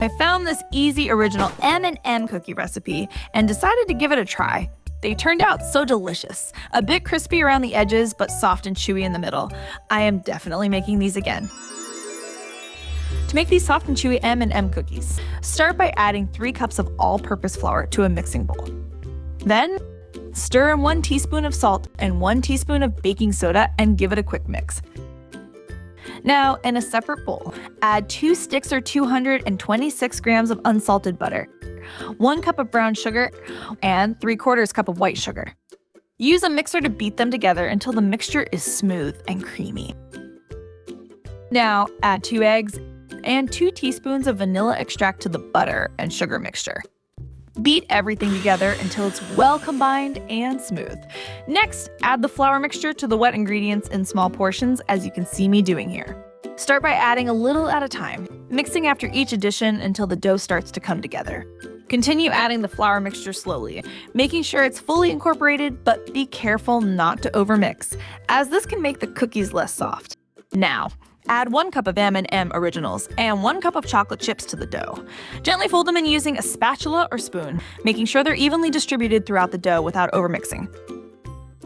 I found this easy original M&M cookie recipe and decided to give it a try. They turned out so delicious, a bit crispy around the edges but soft and chewy in the middle. I am definitely making these again. To make these soft and chewy M&M cookies, start by adding 3 cups of all-purpose flour to a mixing bowl. Then, stir in 1 teaspoon of salt and 1 teaspoon of baking soda and give it a quick mix. Now, in a separate bowl, add 2 sticks or 226 grams of unsalted butter, 1 cup of brown sugar, and 3/4 cup of white sugar. Use a mixer to beat them together until the mixture is smooth and creamy. Now, add 2 eggs and 2 teaspoons of vanilla extract to the butter and sugar mixture. Beat everything together until it's well combined and smooth. Next, add the flour mixture to the wet ingredients in small portions, as you can see me doing here. Start by adding a little at a time, mixing after each addition until the dough starts to come together. Continue adding the flour mixture slowly, making sure it's fully incorporated, but be careful not to overmix, as this can make the cookies less soft. Now, add 1 cup of M&M Originals and 1 cup of chocolate chips to the dough. Gently fold them in using a spatula or spoon, making sure they're evenly distributed throughout the dough without overmixing.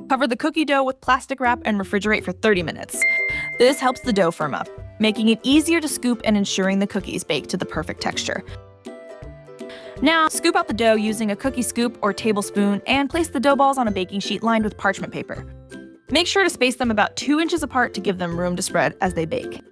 Cover the cookie dough with plastic wrap and refrigerate for 30 minutes. This helps the dough firm up, making it easier to scoop and ensuring the cookies bake to the perfect texture. Now, scoop out the dough using a cookie scoop or tablespoon and place the dough balls on a baking sheet lined with parchment paper. Make sure to space them about 2 inches apart to give them room to spread as they bake.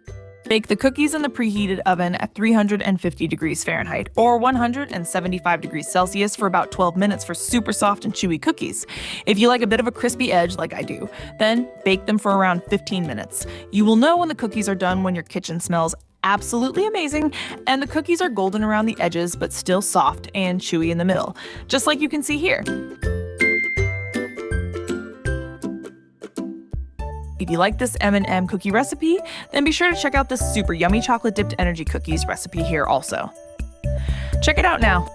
Bake the cookies in the preheated oven at 350 degrees Fahrenheit or 175 degrees Celsius for about 12 minutes for super soft and chewy cookies. If you like a bit of a crispy edge like I do, then bake them for around 15 minutes. You will know when the cookies are done when your kitchen smells absolutely amazing and the cookies are golden around the edges but still soft and chewy in the middle, just like you can see here. If you like this M&M cookie recipe, then be sure to check out this super yummy chocolate dipped energy cookies recipe here also. Check it out now.